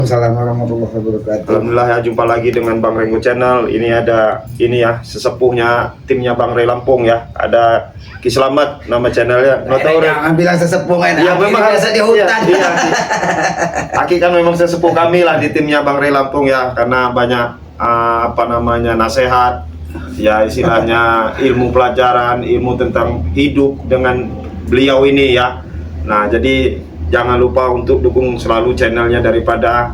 Assalamualaikum warahmatullahi wabarakatuh. Alhamdulillah ya, jumpa lagi dengan Bang Renggo Channel. Ini ada ya sesepuhnya timnya Bang Rey Lampung ya. Ada Ki Slamet nama channelnya. Jangan bilang sesepuh kan. Ya memang biasa di hutan. Iya. Aki kan memang sesepuh kami lah di timnya Bang Rey Lampung ya, karena banyak nasihat ya, istilahnya ilmu pelajaran, ilmu tentang hidup dengan beliau ini ya. Nah, jadi jangan lupa untuk dukung selalu channelnya daripada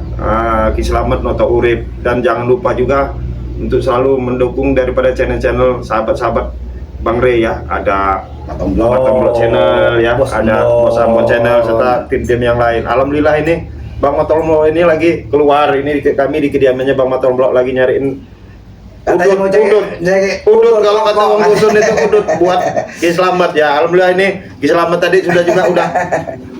Ki Slamet Noto Urip, dan jangan lupa juga untuk selalu mendukung daripada channel-channel sahabat-sahabat Bang Rey ya. Ada Batom Blog channel ya, ada Bos Ambo channel serta tim-tim yang lain. Alhamdulillah ini Bang Batom Blog ini lagi keluar, ini kami di kediamannya Bang Batom Blog lagi nyariin udut kalau kata orang dusun itu udut buat Ki Slamet ya. Alhamdulillah ini Ki Slamet tadi juga udah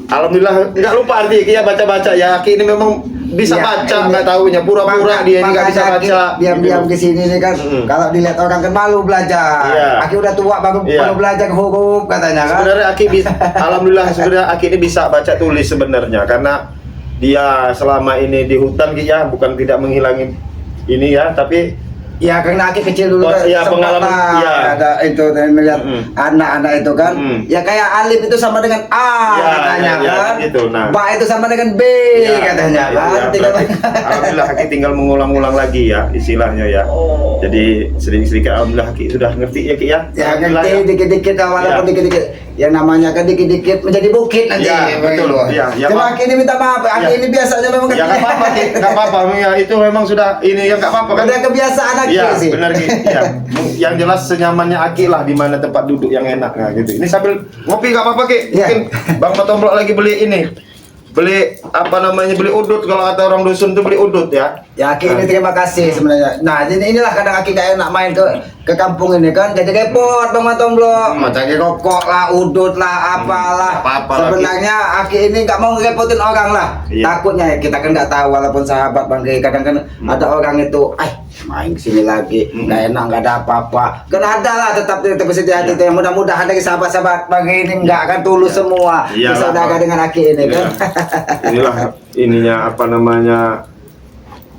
alhamdulillah nggak lupa arti ya, baca-baca ya. Ki ini memang bisa baca, nggak tahunya pura-pura dia ini nggak bisa baca. Diam-diam ke sini nih kan. Kalau dilihat orang kan malu belajar. Aki udah tua baru belajar huruf katanya kan. Sebenarnya Aki bisa, alhamdulillah sebenarnya Aki ini bisa baca tulis sebenarnya, karena dia selama ini di hutan ya, bukan tidak menghilangi ini ya, tapi ya karena Aki kecil dulu kan pengalaman ya, ada itu dan melihat anak-anak itu kan ya kayak alif itu sama dengan A ya, katanya kan gitu. Nah, ba itu sama dengan B katanya kan. Alhamdulillah Aki tinggal mengulang-ulang lagi ya istilahnya ya. Jadi sedikit-sedikit alhamdulillah Aki sudah ngerti ya Ki ya. Ya ngerti dikit-dikit walaupun dikit-dikit. Yang namanya kan dikit-dikit menjadi bukit nanti. Ya, betul. Ya, cuma Aki ini minta maaf. Aki ini biasanya memang ya nggak apa-apa Ki, nggak apa-apa ya, itu memang sudah ini ya, nggak apa-apa kan. Udah kebiasaan Aki sih. Benar Ki. Ya. Yang jelas senyamannya Aki lah, di mana tempat duduk yang enak nah gitu. Ini sambil ngopi nggak apa-apa Ki. Mungkin Bang Batom Blog lagi beli beli udut, kalau kata orang dusun tuh beli udut ya. Ya Aki ini terima kasih sebenarnya. Nah inilah kadang Aki gak enak main ke kampung ini kan, jadi repot Bang Batom Blog, cari rokok lah, udut lah, apalah. Sebenarnya Aki ini nggak mau ngerepotin orang lah. Takutnya kita kan nggak tahu, walaupun sahabat Bang Rey kadang kan ada orang itu, main kesini lagi, nggak enak, nggak ada apa-apa. Kan ada lah, tetap bersedia hati itu. Mudah-mudahan dari sahabat-sahabat Bang Rey ini nggak akan tulus semua bersaudara dengan Aki ini kan. Inilah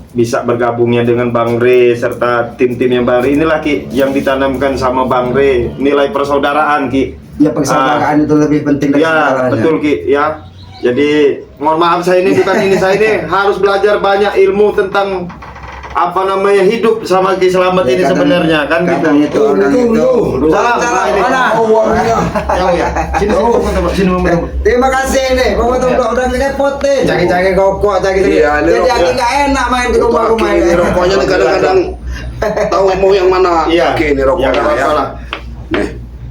bisa bergabungnya dengan Bang Rey serta tim-timnya Bang Rey. Inilah Ki yang ditanamkan sama Bang Rey, nilai persaudaraan Ki. Ya persaudaraan itu lebih penting dari ya, betul Ki ya. Jadi mohon maaf saya ini harus belajar banyak ilmu tentang hidup sama Ki Slamet ini sebenarnya kan gitu. Salam mana? Sini terima kasih nih, Bang Batom Blog udah ngerepotin. Cari-cari rokok, jadi Aki nggak enak main di rumah-rumah ini. Rokoknya nih kadang-kadang tahu mau yang mana. Aki ini rokoknya ya.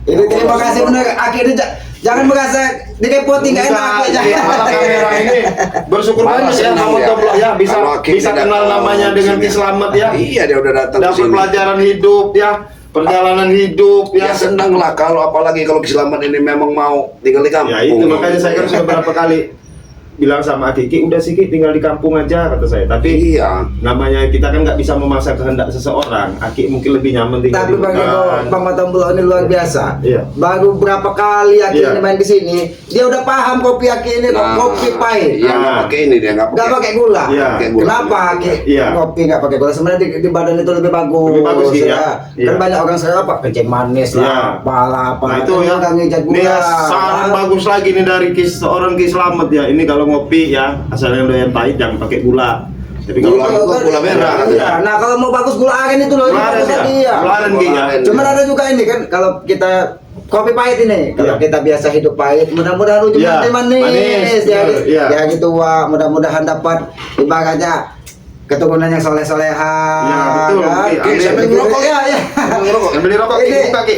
Ini terima kasih bener Aki ini. Jangan merasa direpotin, nggak enak aja. Kamera ini bersyukur banget ya Bang Batom Blog ya, bisa kenal namanya dengan Ki Slamet ya. Iya, dia udah datang. Dapat pelajaran hidup ya, perjalanan hidup ya. Senang lah apalagi kalau Ki Slamet ini memang mau tinggal di kampung. Ya itu makanya saya kan sudah berapa kali bilang sama Aki, udah sih Ki tinggal di kampung aja kata saya. Tapi namanya kita kan nggak bisa memaksa kehendak seseorang. Aki mungkin lebih nyaman tinggal di hutan. Bang Batom Blog ini luar biasa. Baru berapa kali Aki ini main ke sini, dia udah paham kopi Aki ini kopi pahit. Iya, pakai ini dia nggak pakai gula. Kenapa Aki kopi nggak pakai gula? Sebenarnya di badan itu lebih bagus. Lebih bagus ya. Kan banyak orang saya kencing manis lah, apalah. Nah itu ya. Ini sangat bagus lagi nih dari seorang Ki Slamet ya. Ini kalau ngopi ya, asalnya doyan pahit jangan pakai gula. Tapi kalau gula merah. Nah kalau mau bagus gula aren itu loh. Gula aren ya. Cuman ada juga ini kan, kalau kita kopi pahit ini, kalau kita biasa hidup pahit, mudah-mudahan ujungnya manis. Ya gitu Wak, mudah-mudahan dapat ibaratnya keturunan yang soleh-solehan. Ya betul. Sambil ngerokok ya. Beli rokok ini Ki.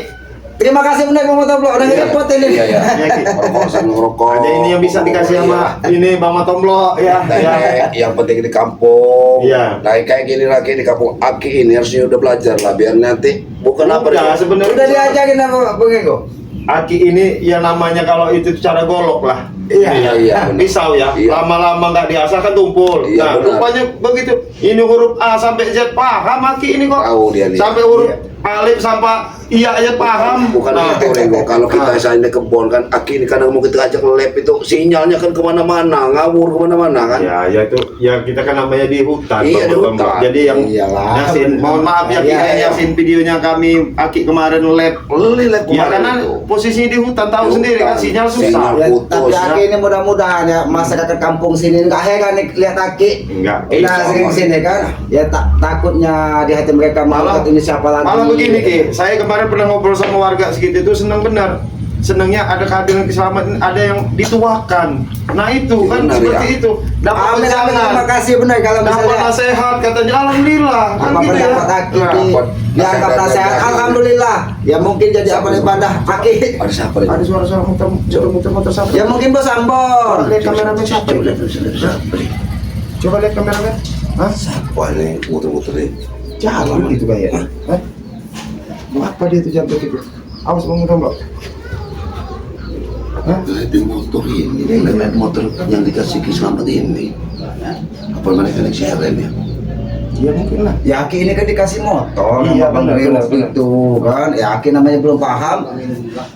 Terima kasih benar Bang Batom Blog udah ngerepotin ini. Iya. Ngerokok. Ada ini yang bisa dikasih sama ini Bang Batom Blog ya. Yang penting di kampung. Iya. Nah kayak gini lagi di kampung Aki ini harusnya udah belajar lah, biar nanti bukan apa ya. Sebenarnya udah diajarin sama Bang Ego. Aki ini ya namanya kalau itu cara golok lah. Iya. Pisau ya. Lama-lama nggak diasah kan tumpul. Nah rupanya begitu. Ini huruf A sampai Z paham Aki ini kok. Tahu dia nih. Sampai huruf Alif sampai iya aja paham. Bukan itu Ringo, kalau kita misalnya kebon kan, Aki ini kadang mau kita ajak lab itu sinyalnya kan kemana-mana, ngawur kemana-mana kan. Ya itu ya kita kan namanya di hutan. Iya, di Bang. hutan. Jadi yang Iyalah. nyasin, mohon maaf ya Iya, kita iya. nyasin videonya kami Aki kemarin lab. Lab Ya kemarin karena itu. posisi di hutan tahu Di sendiri kan hutan. sinyal susah. Sinyal. Ya, Putus, tapi ya. Aki ini mudah-mudahan ya masyarakat kampung sini nggak heran nih lihat Aki. Enggak. Udah sering sini kan, ya takutnya di hati mereka Malah- mengangkat ini siapa lagi. Malah begini Ki, saya kemarin pernah ngobrol sama warga segitu itu senang benar. Senangnya ada kehadiran keselamatan, ada yang dituakan. Nah itu kan Benar, seperti ya. itu. Dapat Amin, amin, terima pencerahan, kasih benar kalau dapat misalnya nasihat katanya alhamdulillah kan apa gitu ya. pendapat Aki Nah, dianggap nasihat, alhamdulillah. Ya mungkin jadi apa ibadah Aki. Ada siapa Ringo? ada suara-suara muter siapa? Ya mungkin bos Ambon. Lihat kameramen siapa? Coba lihat kameramen. Hah? Siapa ini muter-muter ini? Jalan gitu kayaknya. Hah? Apa dia itu jatuh gitu? Awas bangun dong, Hah? Lihat motor ini, lihat motor yang dikasih selamat ini. Apa mereka naik siaran ya? Ya mungkin lah. Ya Aki ini kan dikasih motor Iya, sama Bang benar, Rio benar, waktu itu kan. Ya Aki namanya belum paham.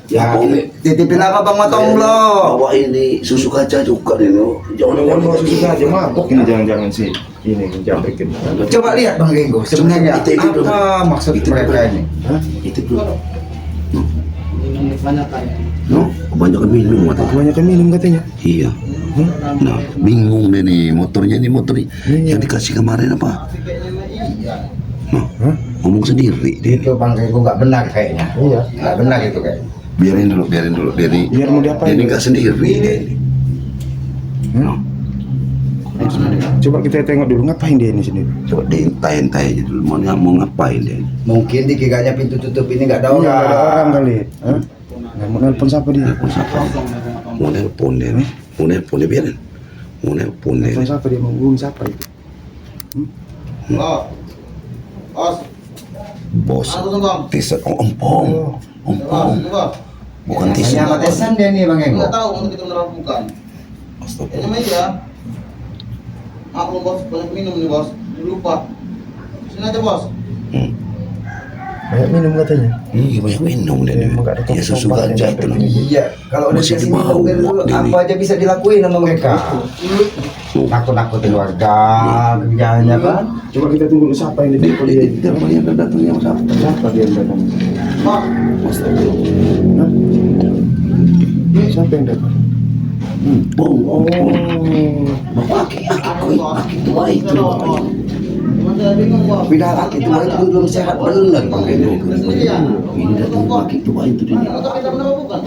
Ya Apa, Aki Mi? titipin apa Bang Matomblo. Bawa ini susu kaca juga nih, no. Jangan Jangan bawa susu aja mabok ini jangan-jangan sih. Ini jamrekin. Coba lihat Bang Ringo sebenarnya Itu dulu. apa maksud Itu mereka dulu. ini. Hah? Itu belum. No, kebanyakan minum atau Kebanyakan minum katanya. iya. Nah, bingung deh nih motornya ini motor yang dikasih kemarin apa? Nah, ngomong sendiri dia. Itu Bang Ringo nggak benar kayaknya. Iya. Nggak benar itu kayak. Biarin dulu dia nih. Biar mau diapain? Dia ini nggak sendiri dia ini. Nah, Coba kita tengok dulu ngapain dia ini sini. coba diintai aja dulu mau ngapain dia. Mungkin dikiranya pintu tutup ini nggak ada Iya, orang. ada orang kali. Hah? Nah, mau nelpon siapa dia? Nelpon siapa? Mau nelpon dia nih. Mau nelpon dia biarin. Mau nelpon dia. Nelpon siapa dia mau hubungi siapa itu? Bos. Tiset ompong. Bukan Hanya tiset. sama Tesan dia nih Bang Ringo. Nggak tahu untuk kita merampungkan. Astagfirullah. Ini meja. Maklum bos, banyak minum nih bos. Lupa. Sini aja bos. Banyak minum katanya. Iya banyak minum dia nih. Emang nggak ada Ya susu tombak ganja yang itu. sampai Iya, kalau udah Masih kasih dibawa minum dari dulu, dia apa nih. aja bisa dilakuin sama mereka. Nakut-nakutin warga, kerjaannya kan. Coba kita tunggu dulu siapa yang di telepon dia. Telepon yang datang yang siapa? Siapa dia yang datang? Pak, Hah? Siapa yang datang? Bong. Oh. Bapak aki tua itu. cuma saya bingung bos. Pindah Aki tua itu belum sehat bener Bang Ringo. Ini datang aki tua itu dia. Motor kita benar bukan?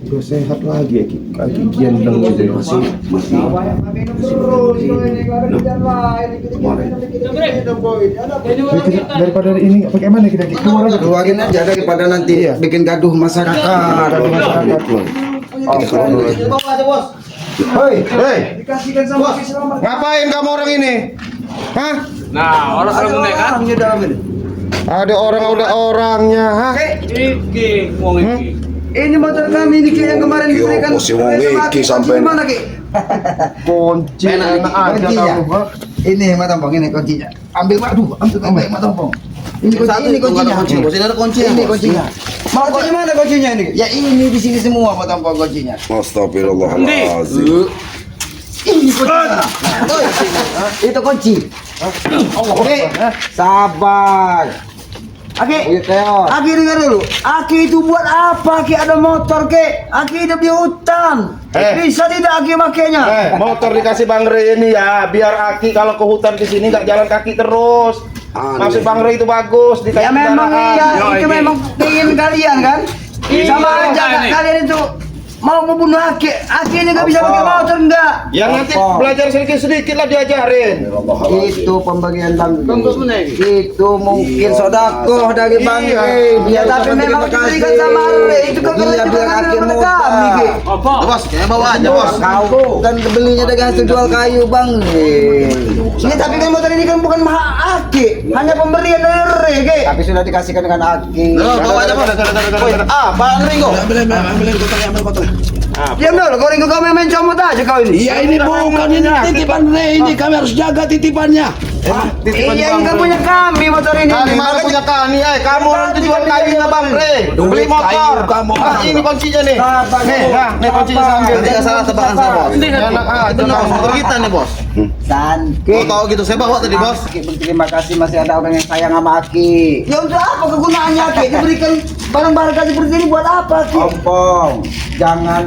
Udah sehat lagi ya, kaki kian bilang gitu ya. Masih Daripada ini pakai mana kita keluar aja. Keluarin aja daripada nanti bikin gaduh masyarakat. Di bawah aja bos. Hei, dikasihkan sama selamat. Ngapain kamu orang ini? Hah? Nah, orang kalau naik kan, Orangnya dalam ini. Ada orangnya, hah? iki wong iki. Ini motor kami ini Ki, yang kemarin Yo, diberikan. posisi wong iki sampai- Gimana Ki? Kunci enak aja Kuncinya. kamu, Pak. Ini Matompong, ini kuncinya. Ambil baik Matompong. Ini kuncinya. Bos, ini ada kunci. Ini kuncinya. Mau kunci mana kuncinya ini? Ya ini di sini semua Matompong kuncinya. Astagfirullahaladzim. Ini kuncinya. Itu kunci. Oke, sabar. Aki, Aki dengar dulu. Aki itu buat apa? Aki ada motor ke? Aki hidup di hutan. Bisa tidak Aki makainya? Motor dikasih Bang Re ini ya, biar Aki kalau ke hutan di sini nggak jalan kaki terus. Maksud Bang Re itu bagus, dikasih Ya memang kendaraan. iya, Yo, itu ini. memang pengen kalian kan? Ini Sama orang aja ini. kalian itu mau membunuh Aki. Aki ini nggak bisa Apa? pakai motor enggak? Ya nanti belajar sedikit lah diajarin. Itu pembagian Bang. Bungkus mana ini? Itu mungkin sodakoh dari Bang Iya. Re. Dia tapi memang diberikan sama Re. Itu kan Iya, kalian juga Iya, ngambil Aki pada muda. kami, Ki. Apa? Bos, kayaknya bawa aja bos. Kau kan belinya dari hasil jual kayu Bang Re. Ini tapi kan motor ini kan bukan mahal Aki, hanya pemberian dari Re, Ki. Tapi sudah dikasihkan dengan Aki. Bawa aja bos. Ah, Bang Ringo. Diam dulu, kau Ringo, kau main comot aja kau ini. Iya ini bukan ini titipan Re ini kami harus jaga titipannya. titipan Iya, Bang ini kan Re. punya kami motor ini. Dari mana punya kami? Kamu orang tuh jual kayunya Bang Re. Beli motor. Ah, ini kuncinya nih. Nih kuncinya saya ambil. Nanti nggak salah tebakan saya, Bos. Enak Itu nama motor kita nih, Bos. Santi. Oh, tahu gitu saya bawa tadi, Bos. Aki, berterima kasih masih ada orang yang sayang sama Aki. Ya untuk apa kegunaannya Aki? Diberikan barang-barang kayak seperti ini buat apa Aki? Ompong, jangan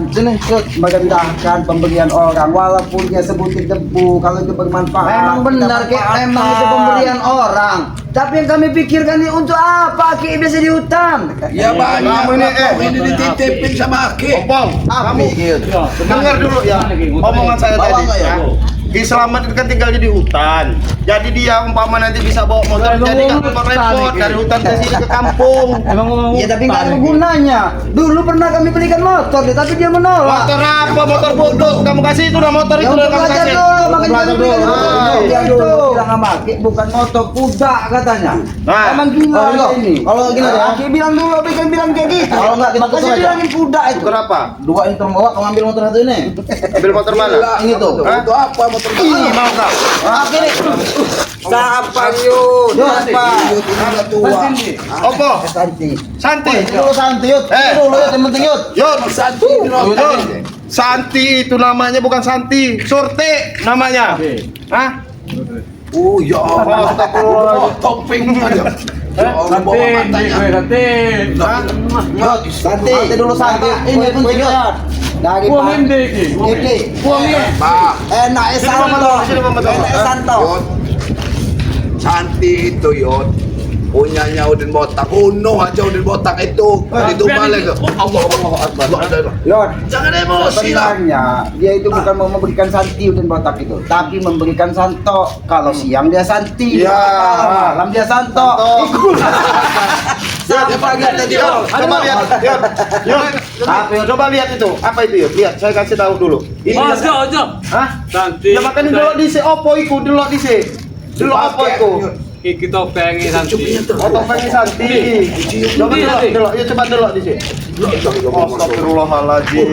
merendahkan pemberian orang walaupun dia sebutin debu kalau itu bermanfaat. Memang benar memang itu pemberian orang. Tapi yang kami pikirkan ini untuk apa Aki biasa di hutan? Ya banyak. Kamu ini, ini dititipin sama Aki. Opong, kamu dengar dulu ya omongan saya Bawa tadi. nggak ya? Ki Selamat kan tinggalnya di hutan. Jadi dia umpama nanti bisa bawa motor, jadi nggak repot dari hutan ke sini ke kampung. Ya tapi nggak ada gunanya. Dulu pernah kami belikan motor, tapi dia menolak. Motor apa? Motor bodoh. Kamu kasih itu udah motor Ya itu untuk udah kamu belajar kasih. dulu, makanya Belajar kami dulu. belikan motor. Ah, Dia dulu bilang sama Aki, bukan motor kuda katanya. Nah. Emang gila Kalau ini. kalau gini ya. Aki bilang dulu, bilang kayak gitu. Kalau nggak kita Makanya tutup aja. bilangin kuda itu. Kenapa? Dua ini tolong bawa, kamu ambil motor satu ini. Ambil motor mana? Ini tuh. Hah? Itu apa motor Ini mau kau? Oke nih. Siapa yuk? Siapa? udah tua. Opo? Santi. Santi. Dulu santai, Yud. Eh. Dulu Yud, yang penting Yud. Yud. Santi Yud. Santi itu namanya bukan Santi, Surti namanya. Hah? Oh ya Allah. Astagfirullah. Topeng aja. Ya Allah, bawa matanya. Hah? Yud, santai dulu santai. Ini yang penting Yud. Dari Buang Pak. ini iki. Iki. Pak, Enak Sini, Santo. Mama, sini, Mama, Mama. Enak Santo. Yot. Santi itu Yot. Punyanya Udin Botak. Kuno aja Udin Botak itu. Itu balik ke. Allah Akbar. Lord, Jangan emosi lah. sebenarnya dia itu bukan mau memberikan Santi dan botak itu, tapi memberikan Santo. Kalau siang dia Santi, Ya. kalau malam dia Santo. Dia panggil tadi. Yud, coba lihat. Yud. Yud. Coba lihat itu. Apa itu Yud? Lihat, saya kasih tahu dulu. Ini Ojo, ojo. Hah? Santi. Ya makanya dulu di si Oppo iku, dulu di si. Dulu Oppo iku. Iki topengi Santi. Oh, topengnya Santi. Coba dulu, ya coba dulu di sini. Astagfirullahaladzim.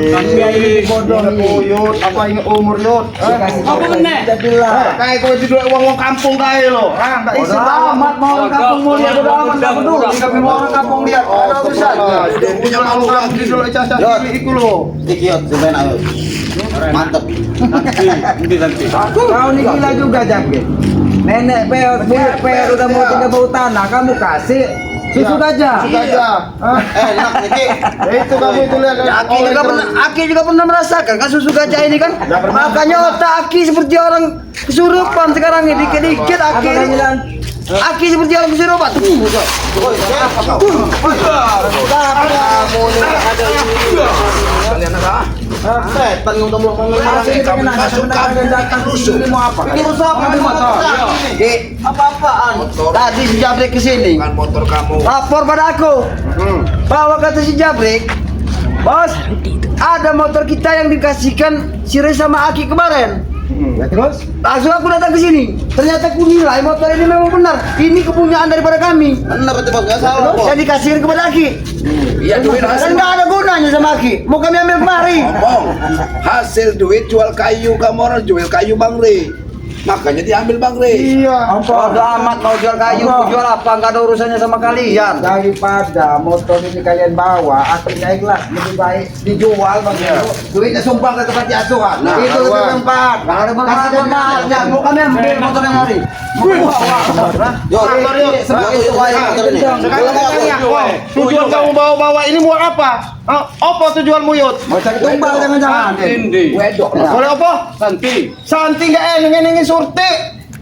Bodoh nih. Yud, apa ini umur Yud? Apa meneh? Dia bilang. Kayak kowe di wong kampung kae lo. Ah, enggak isi Bodoh amat mau orang kampung mau lihat, bodoh amat nggak peduli. Kami mau orang kampung lihat, ada urusan. Dia punya malu kampung di dulu ijazah iku lo. Iki Yud, cobain ayo. Mantep. Santi. Ini Santi. Kau ini gila juga Jaki. Nenek peot udah mau tidak bau tanah, kamu kasih susu gajah. Susu gajah. Enak nih, Ki. Itu kamu itu lihat. Aki juga pernah merasakan kan susu gajah ini kan. Nggak pernah. Makanya otak Aki seperti orang kesurupan sekarang ini dikit-dikit Aki seperti orang kesurupan. Setan yang udah Ini mau apa? Ini rusak apa ini motor? Apa-apaan? Tadi si Jabrik kesini Bukan motor kamu. lapor pada aku bahwa kata si Jabrik, bos, ada motor kita yang dikasihkan si Rey sama Aki kemarin. Ya terus? Langsung aku datang ke sini. Ternyata aku nilai motor ini memang benar. Ini kepunyaan daripada kami. Benar itu Bos, enggak salah, Bos. Saya dikasihkan kepada Aki. Iya duit Dan hasil. nggak ada gunanya sama Aki. Mau kami ambil kemari. Ngomong. Hasil duit jual kayu kamu orang jual kayu Bang Re. Makanya diambil Bang Re. Iya. Bodo amat mau jual kayu, mau jual apa, nggak ada urusannya sama kalian. Daripada motor ini kalian bawa, akhirnya ikhlas, lebih baik dijual bang. Duitnya sumbang ke tempat asuhan. Nah, Itu lebih kawan. tempat. Nggak ada mahalnya. Mau kami ambil motor yang hari. Mau bawa. Sabar Yud. Itu kayak motor ini. Sekarang saya tanya, tujuan kamu bawa-bawa ini buat apa? Apa tujuanmu Yud? Mau cari tumbal jangan-jangan. Santi. Wedok lah. Boleh apa? Santi. Santi nggak eneng surti.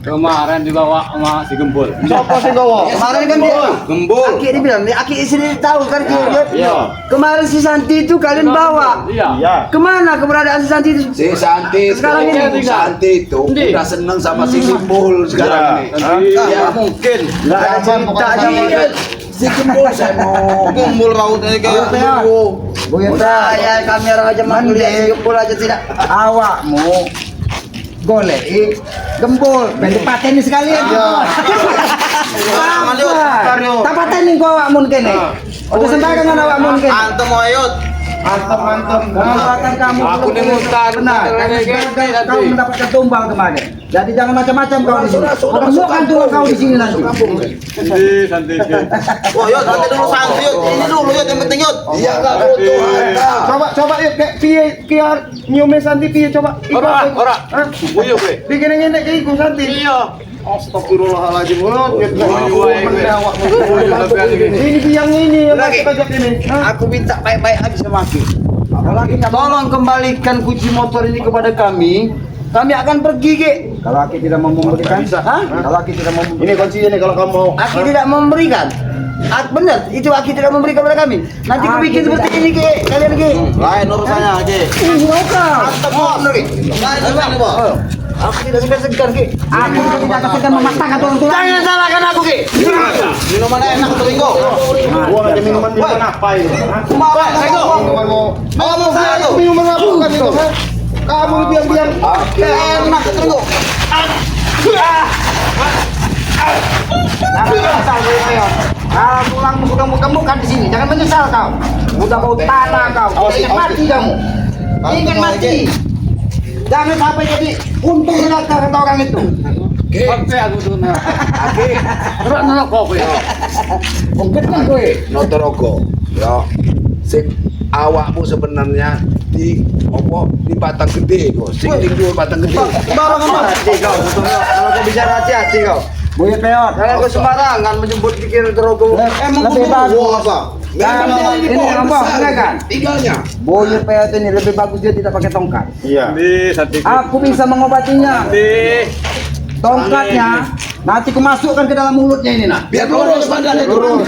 Kemarin dibawa sama si Gembul. Siapa sih kau? Kemarin kan dia Gembul. Aki dia bilang, Aki sendiri tahu kan dia. Iya. Kemarin si Santi itu kalian bawa. Iya. Iya. Kemana keberadaan si Santi itu? Si Santi Sekarang ini. Santi itu Ndi. udah seneng sama si Gembul sekarang ini. Iya. Mungkin. Nggak ada cerita aja. Iya. Si Gembul saya mau Kumpul rautnya kayak Iya. Buyeta ya kamera aja mandi, gembul aja tidak. Awakmu golei gembul, pendek pateni sekalian. Serius. Tak pateni kau awakmu kene. Udah sembarangan awakmu kene. Antum mau Yud. Mantap. Perbuatan kamu Aku belum nih mutar, benar. mutar, Karena kayak gagal gini, kau nanti. mendapatkan tumbal kemarin. Jadi jangan macam-macam kau di sini. Temukan tuh kau di sini nanti. Santai. Oh, yuk, nanti dulu santai yuk. Ini dulu yuk yang penting yuk. Iya enggak butuh harta. Coba yuk kayak piye kiar nyume Santi piye coba. Ora. Hah? Buyuk kowe. Bikin yang enak kayak iku Santi. Iya. Astagfirullahaladzim. Ini Ini yang ini yang pajak ini. Hah? Aku minta baik-baik aja sama Aki. Tolong kembalikan kunci motor ini kepada kami. Kami akan pergi, Ki. Kalau Aki tidak mau memberikan, Hah? kalau Aki tidak mau memberikan, Ini kuncinya nih kalau kamu mau. Aki tidak memberikan. Benar, itu Aki tidak memberikan kepada kami. Nanti aku Aki bikin seperti tidak. ini, Ki. Kalian, Ki. Lain urusannya aja. Mantap, benar, Ki. Aku tidak segan-segan, Ki. Aku tidak akan mematahkan tulang tulang. Jangan salahkan aku, Ki. Minuman enak tuh Ringo. Gua aja minuman apa ini? Hah? Minuman mau. Minuman apa bukan itu? Hah? Kamu biang-biang Enak, Ringo. Jangan menyesal kau Peot. Kalau tulangmu sudah muka-muka di sini, jangan menyesal kau. Udah bau tanah kau. Udah ingat mati kamu. Ingat mati. Jangan sampai jadi untung neraka kata orang itu. Oke, aku tuh nah. Oke. Terus nolak kok kowe. Mungkin kan kowe. Notorogo. Ya. Sing awakmu sebenarnya di di batang gede kok. Sing ning dhuwur batang gede. Hati kau, kalau kau bicara hati-hati kau. Buyut Peot. Kalian kau sembarangan menyebut pikir terogo. Lebih bagus. Nah, ini apa? Kan? Tinggalnya. Buyut Peot ini lebih bagus dia tidak pakai tongkat. Iya. Santai. Aku bisa mengobatinya. Tongkatnya nanti kumasukkan ke dalam mulutnya ini nak. Biar lurus badannya turun.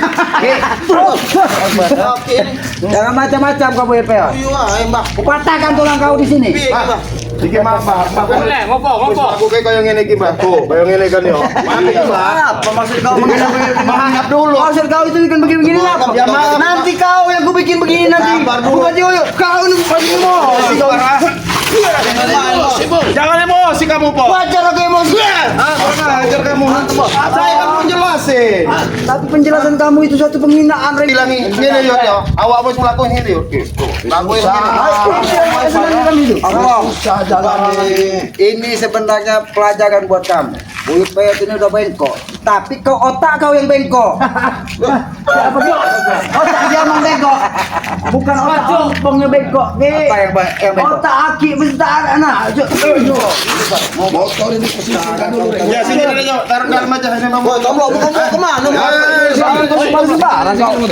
Jangan macam-macam kau Buyut Peot. Kupatahkan tulang kau di sini. Dikit mama. Ngopo. Aku kayak yang ini iki, Mbak. Tuh, kayak yang ini kan yo. Apa maksud kau Maaf dulu. Maksud kau itu kan begini-begini apa? Ya, maaf. Nanti kau yang ku bikin begini nanti. Sabar dulu. Bukan Yoyo. Kau ini bukan emosi kau. Jangan emosi kamu, Po. Wajar aku emosi. Ajar kamu. Saya kan mau jelasin. Tapi penjelasan kamu itu suatu penghinaan. Ren. Bilang ini yo. Awak bos melakukan ini yo. Aku Ini sebenarnya pelajaran buat kamu. Buyut Peot ini udah bengkok, tapi kau otak kau yang bengkok. Siapa dia? Otak dia yang bengkok, bukan otak ompongnya bengkok. Apa yang bengkok? Otak aki beserta anak. Motor ini posisikan dulu. Ya sini aja, taruh dalam aja ini Bang. Kamu bukan mau kemana? Jangan kau sembarang kau.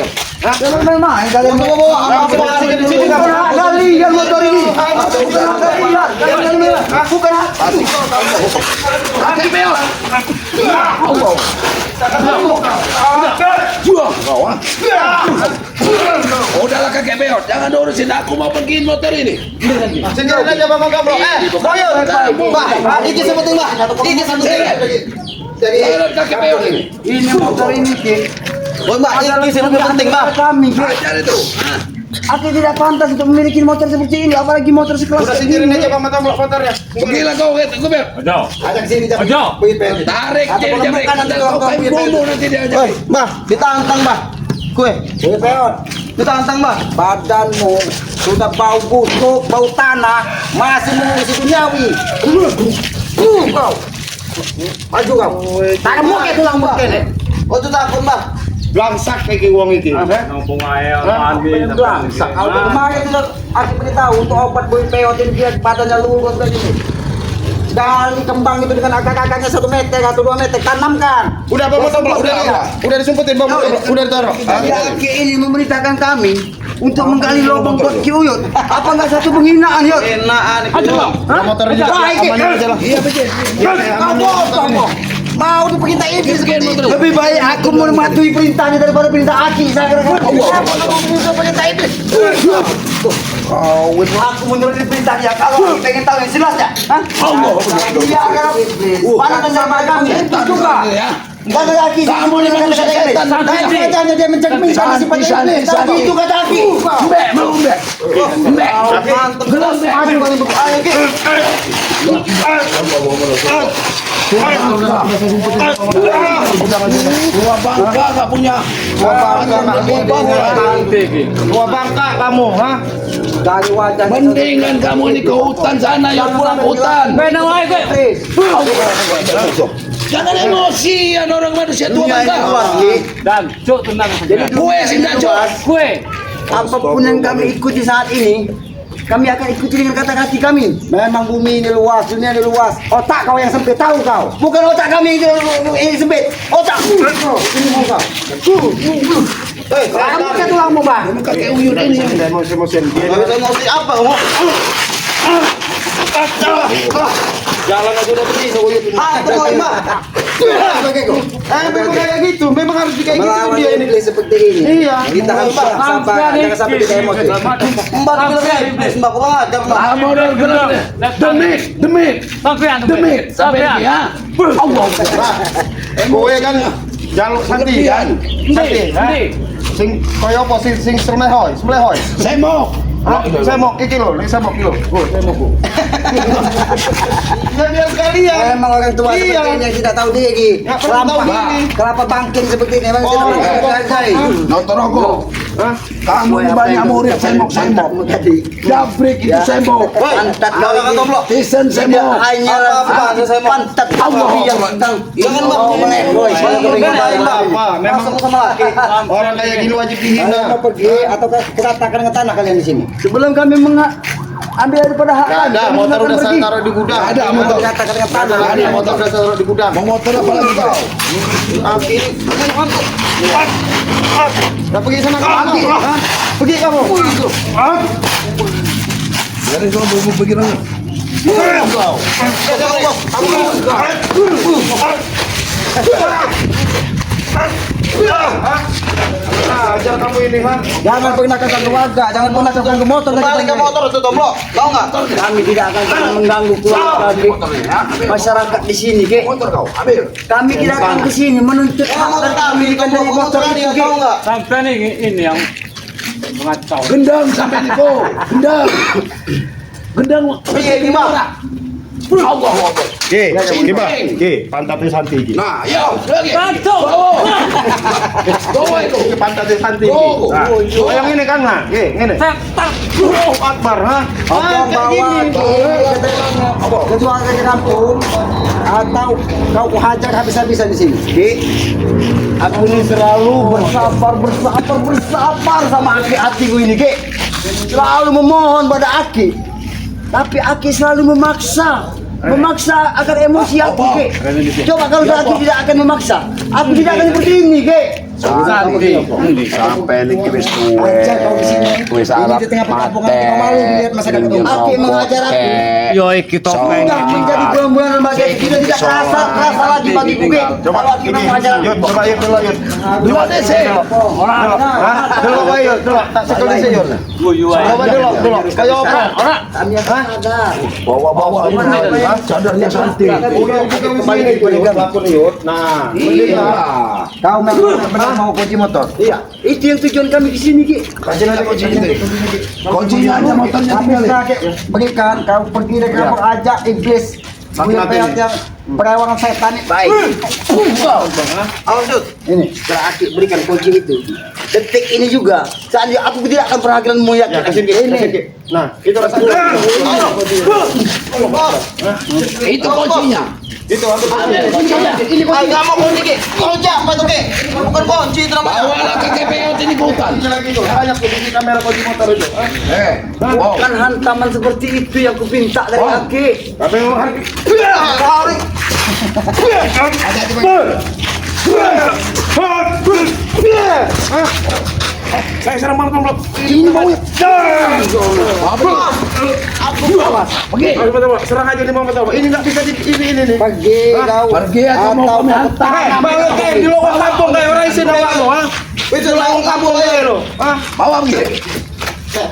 Jangan main-main kalian. Kalian motor ini. Bukan Kaki Peot. Udahlah kakek Peot, jangan urusin aku mau pergi motor ini. Sini aja Bang Gabro. Boyo. Bah, iki sepenting, Bah. Iki sepenting. Jangan kakek Peot ini. ini motor ini Ki. Oh, Mbak, ini lebih penting, Mbak. Kami Ki. Ajar itu. Aku tidak pantas untuk memiliki motor seperti ini, apalagi motor sekelas Udah ini. singkirin aja Bang Gabro motornya. Pergilah kau ke Peot. Ajo. Ajak sini aja. Ajo. Buyut Peot. Tarik Atau dia kalau jamret. bukan nanti Kau kau kayak Peot. bumbu nanti dia aja. Woi, Mbah, ditantang, Mbah. Kue, Buyut Peot, ditantang, Mbah. badanmu sudah bau busuk, bau tanah, masih mengurusi duniawi. Kau. Maju kau. Tangan muka tulang muka nih. Oh, itu takut, Mbah. Blangsak kayak wong iki. Ngomong aja mandi. Belangsak. Kalau kemarin sudah aku beritahu untuk obat Buyut Peot ini dia badannya lurus kayak gini. Gali kembang itu dengan agak-agaknya 1 meter atau 2 meter, tanamkan. Udah Bang Motor, udah disumpetin Bang, udah ditaruh. Aki ini memerintahkan kami untuk menggali lubang buat Ki Uyut. Apa enggak satu penghinaan, Yut? Penghinaan. Ajo Bang. Bang Motor aja amannya aja lah. Iya betul. Kamu mau diperintah iblis seperti itu. Lebih baik aku mematuhi perintahnya daripada perintah Aki. Saya kira Kenapa kamu menyusul perintah iblis? aku menuruti perintahnya. Kalau aku pengen tahu yang jelasnya, hah? Iya kan? Mana sama kami itu juga. Enggak ada Aki. Kamu ini manusia setan. Dan katanya dia mencerminkan sifat iblis. Tapi itu kata Aki. Mbek, mau mbek. Mbek. Mantap. Maju kali begitu. Ayo, Ki. Gua bangga gak punya. Gua bangka kamu, ha? Dari wajah. Mendingan kamu ini ke hutan sana, yang pulang ke hutan. Jangan emosian orang manusia tua bangga. Dan cuk tenang saja. Jadi Kue sih ndak, Cok. Kue. apapun yang kami ikuti saat ini, kami akan ikuti dengan kata hati kami. Memang bumi ini luas, dunia ini luas. Otak kau yang sempit, tahu kau? Bukan otak kami ini sempit. Otak. Ini mau kau. Kamu kan tulangmu, Bang. Kakek Uyun ini. Emosi-emosian dia. Emosi apa kamu? Jalan aja udah begini, Uyut. Tengok, Mbak. Memang kayak gitu, memang harus kayak gitu Melawan dia ini. iblis seperti ini. Iya. Kita harus sampai jangan sampai kita emosi. Mbak bilang iblis, Mbak kau ada, Mbak. Kamu udah benar. Demit. Sampean. Demit. Sampai ya. Allah. Kowe kan jaluk santi kan? Santi. Sing koyo apa sing semlehoy. Semok. Saya mau kilo, ini saya mau kilo. Oh, saya mau. Ya biar sekalian. Memang orang tua Iya. seperti ini yang tidak tahu diri. Nggak pernah tahu diri. Kelapa bangking seperti ini memang Oh, tidak iya. menghargai. Notorogo. Hah? Kamu ini banyak murid semok. Jabrik itu semok. Pantat kau ini. Tisen semok. Hanya pantat Allah yang sedang. Jangan mau meneboy. Memang sama laki. orang kayak gini wajib Kalian dihina. mau pergi atau keratakan dengan tanah kalian di sini? Sebelum kami ambil daripada hak Gak kami, ada, kami motor akan udah saya pergi. taruh di gudang. Ada motor. Keratakan dengan tanah. Ada motor udah saya taruh di gudang. Mau motor apa lagi kau? Udah pergi sana kamu. Hah? Pergi kamu. Biarin kalau mau pergi lagi. Ajar kamu ini, ha? Jangan pernah ke keluarga, jangan pernah ke motor. Balik ke motor itu Tomblo, tahu nggak? Kami tidak akan pernah mengganggu keluarga masyarakat di sini, Ki. Motor kau, ambil. Kami tidak akan ke sini menuntut hak dan kami dari motor itu, Ki. Sampean ini yang mengacau. Gendang sampai di kau. Gendang. Gendang. Iya, ini, Bang. Allah Akbar. Ki, pantatnya santi, Ki. Nah, yo, lagi. Kacau. Bawa itu. Pantatnya santi, Ki. Oh, Nah, yang ini kan, nah, Ki, ini. Allahu Akbar, ha? Atau bawa ketua ke kampung atau kau hajar habis-habisan di sini. Ki, aku ini selalu bersabar sama aki-akiku ini, Ki. Selalu memohon pada aki. Tapi aki selalu memaksa agar emosi aku, Ki. Coba kalau aki tidak akan memaksa, aku tidak akan seperti ini, Ki. Sampai ini wis Ajar kau di sini. Wis Ini Arab di tengah perkampungan kita malu dilihat masyarakat umum. Aki mengajar aku. Yo kita Sudah menjadi bulan-bulan lembaga kita tidak kerasa lagi bagiku, Ki. Coba Kalau aki ini, mengajar aku. Yud, coba Yud dulu, Yud. dulu DC. Hah? Dulu, Pak Yud, dulu. Tak sekali sih, Yud. Coba dulu. Kayak apa? Kami akan sadar. Bawa ini. Cadarnya santai. Kembali ke pelakon, Yud. Nah, mending lah. Kau memang benar mau kunci motor. Iya, itu yang tujuan kami di sini, Ki. Kasih aja kuncinya. Kuncinya aja motornya Tapi tinggal. berikan kau pergi dari kampung ajak iblis. Punya pihak yang perawangan setan. Baik. Awas, Dut. Ini. Setelah Aki berikan kunci itu, detik ini juga, seandainya aku tidak akan pernah akan Ya, meyakinkan kasih Ki, kasih Ki. Nah, itu rasanya. Itu kuncinya. Itu ambil kunci. Ini kunci. Kamu kunci, Ki. Kunci apa tuh, Ki? Bukan kunci itu namanya. Bawalah ke KPO ini ke hutan. Ini lagi tuh. Banyak tuh di kamera kunci motor itu. Wow. Bukan hantaman seperti itu yang kupinta dari Aki. Apa yang mau saya serang malam blok. Ini mau. Pergi. Serang aja di Muhammad Tawab. Ini nggak bisa di ini nih. Pergi kau. Pergi atau mau kami hantar. Di luar kampung kayak orang isi nawa lo, ha? Itu luar kampung kayak lo, ha? Bawa pergi.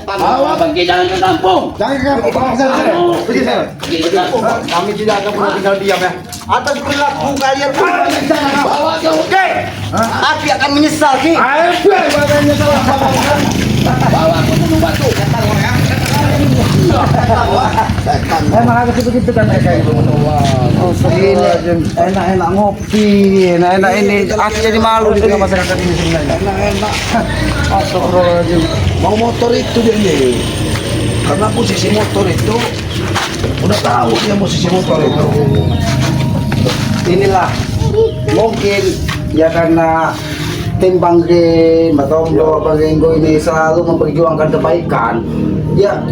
Bawa pergi jangan ke kampung. Jangan ke kampung. Pergi sana. Pergi ke kampung. Kami tidak akan pernah tinggal diam ya. Atas perilaku kalian pun menyesal. Bawa ke hutan. Aki akan menyesal, Ki. Ayo, badannya salah. Bawa ke gunung batu. Emang harus begitu kan mereka itu. Oh, segini enak-enak ngopi, enak-enak ini. Aku jadi malu di tengah masyarakat ini sebenarnya. Enak-enak. Astagfirullahaladzim. Mau motor itu dia nih. Karena posisi motor itu udah tahu dia posisi motor itu. Inilah mungkin ya karena tim Bangre, Mbak Tomblo, Bang Renggo ini selalu memperjuangkan kebaikan. Ya,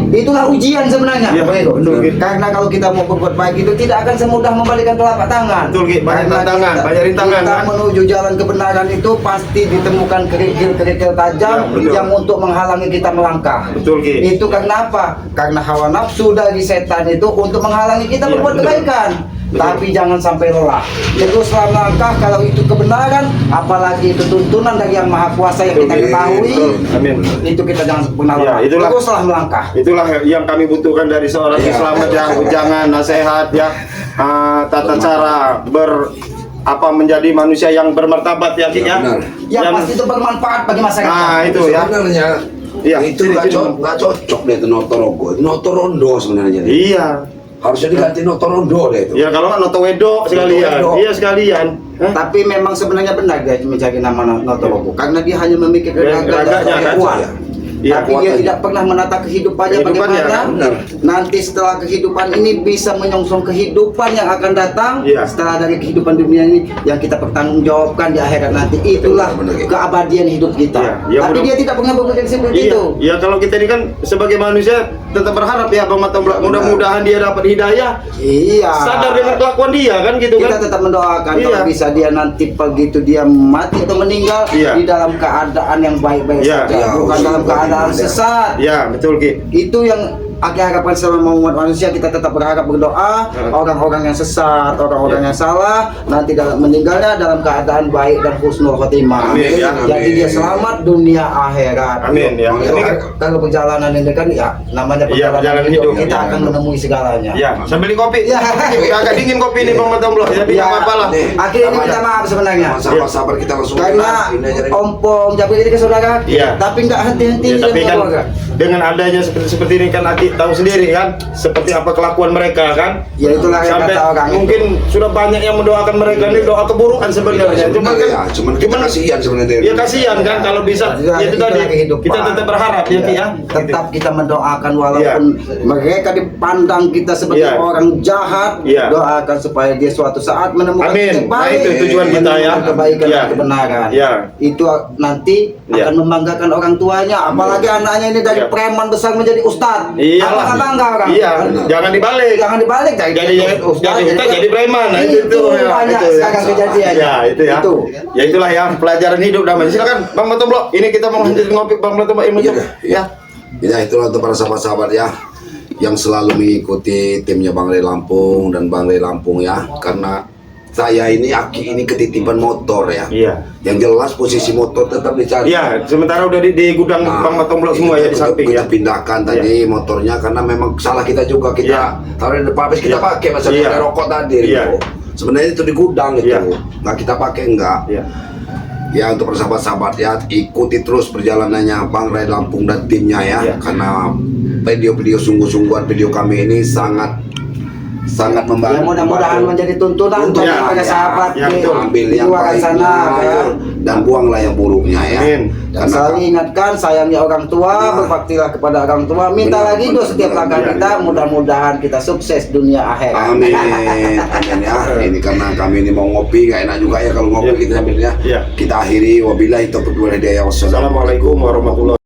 itulah ujian sebenarnya, Ya, Bang Renggo. betul, Ki. Karena kalau kita mau berbuat baik itu tidak akan semudah membalikan telapak tangan. Betul, Ki. Banyak Karena tantangan, banyak rintangan, kita kan? menuju jalan kebenaran itu pasti ditemukan kerikil-kerikil tajam Ya, betul. yang untuk menghalangi kita melangkah. Betul, Ki. Itu karena apa? Karena hawa nafsu dari setan itu untuk menghalangi kita Ya, berbuat betul. kebaikan. Betul. Tapi jangan sampai lelah. Teruslah melangkah kalau itu kebenaran, apalagi itu tuntunan dari Yang Maha Kuasa yang Betul, kita Ki. ketahui. Betul. Amin. Itu kita jangan pernah Ya, lelah. itulah. Teruslah melangkah. Itulah yang kami butuhkan dari seorang Islamat ya, ujangan, nasihat ya, tata cara apa menjadi manusia yang bermartabat ya, Ki ya. Benar. Yang pasti itu bermanfaat bagi masyarakat. Nah, itu ya. Sebenarnya Iya, itu nggak cocok deh itu Notorogo. Notorondo sebenarnya. Iya. Harusnya diganti Notorondo deh itu. Ya kalau nggak Noto Wedo sekalian. Noto Wedo. Iya sekalian. Hah? Tapi memang sebenarnya benar dia mencari nama Notorogo karena dia hanya memikirkan Ya, raganya raganya, kuat. ya. Iya, Tapi dia kuat tidak pernah menata kehidupannya Kehidupannya, bagaimana. benar. Nanti setelah kehidupan ini bisa menyongsong kehidupan yang akan datang. Iya. Setelah dari kehidupan dunia ini yang kita pertanggungjawabkan di akhirat nanti, itulah Benar, benar. keabadian hidup kita. Iya, iya, Tapi mudah- dia tidak pernah berpikir seperti Iya, itu. ya kalau kita ini kan sebagai manusia tetap berharap ya Bang Matomblo, mudah-mudahan dia dapat hidayah, Iya. sadar dengan kelakuan dia kan gitu Kita kan. tetap mendoakan Iya. kalau bisa dia nanti begitu dia mati atau meninggal Iya. di dalam keadaan yang baik-baik Iya. saja, Iya, bukan dalam keadaan iya. sesat. Ya, betul Ki. Itu yang akhir harapan selama umat manusia. Kita tetap berharap berdoa orang-orang yang sesat, orang-orang yang salah nanti dalam meninggalnya dalam keadaan baik dan husnul khotimah. Amin, ya, Jadi amin. dia selamat dunia akhirat. Amin ya. Amin. Ini kan Kalau perjalanan ini kan ya namanya Iya, perjalanan perjalanan hidup, hidup. kita Iya. akan menemui segalanya. ya, sambil di kopi. Ya. Agak dingin kopi ini Bang Matomblo, jadi Ya. enggak apa-apa lah. Nih, Akhirnya ini minta maaf sebenarnya. Sabar-sabar kita langsung Karena ini aja deh. ompong Jabir ini ke saudara, Iya. tapi nggak henti-henti Ya, tapi dengan kan keluarga. dengan adanya seperti ini kan Aki tahu sendiri kan seperti apa kelakuan mereka kan. Ya itulah yang Sampai kata orang mungkin sudah banyak yang mendoakan mereka ini doa keburukan sebenarnya. Cuman kan ya, cuman kita kasihan sebenarnya. ya kasihan kan kalau bisa Itulah- ya itu itulah tadi kehidupan. kita tetap berharap ya Ki ya. Tetap kita mendoakan walaupun mereka dipandang kita sebagai Iya. orang jahat, Iya. doakan supaya dia suatu saat menemukan Amin. titik Nah, baik, itu tujuan kita ya. menemukan kebaikan Iya. dan kebenaran. Iya. Itu nanti Iya. akan membanggakan orang tuanya, apalagi anaknya ini dari Iya. preman besar menjadi ustad. Iyalah. Apakah bangga orang? Iya, jangan dibalik. Jangan dibalik, Jadi preman. Nah, itu ya, banyak itu ya. sekarang kejadian. Ya, itu ya. Itu. Ya itulah ya pelajaran hidup damai. Silakan Bang Matomblo. Ini kita mau lanjut ngopi Bang Matomblo ilmu Iya, hidup. iya. Ya itulah untuk para sahabat-sahabat ya yang selalu mengikuti timnya Bang Ray Lampung dan Bang Ray Lampung ya, karena saya ini Aki ini ketitipan motor ya. Iya. Yang jelas posisi motor tetap dicari. Iya, sementara udah di gudang Bang Matomblo semua ya di samping ya. Kita pindahkan tadi motornya karena memang salah kita juga, kita Iya. taruh di depan habis kita Iya. pakai masalah Iya. rokok tadi Iya. gitu. Sebenarnya itu di gudang gitu. Iya. Nggak kita pakai enggak. Iya. Ya untuk sahabat-sahabat ya ikuti terus perjalanannya Bang Ray Lampung dan timnya ya, Iya. karena video-video sungguh-sungguhan video kami ini sangat Ya membantu. mudah-mudahan menjadi tuntunan bagi Ya, para ya, sahabat ya, di betul. Ambil di yang luar baiknya sana kan. dan buanglah yang buruknya ya. Amin. Dan selalu ingatkan sayangnya orang tua, Nah. berbaktilah kepada orang tua, minta Benar, lagi benar, doa setiap benar, langkah benar. kita, mudah-mudahan kita sukses dunia akhirat. Amin, amin ya. Ini karena kami ini mau ngopi, nggak enak juga ya kalau ngopi Ya. kita sambilnya. Ya. Kita akhiri wabillahi taufiq wal hidayah. Wassalamualaikum Assalamualaikum warahmatullahi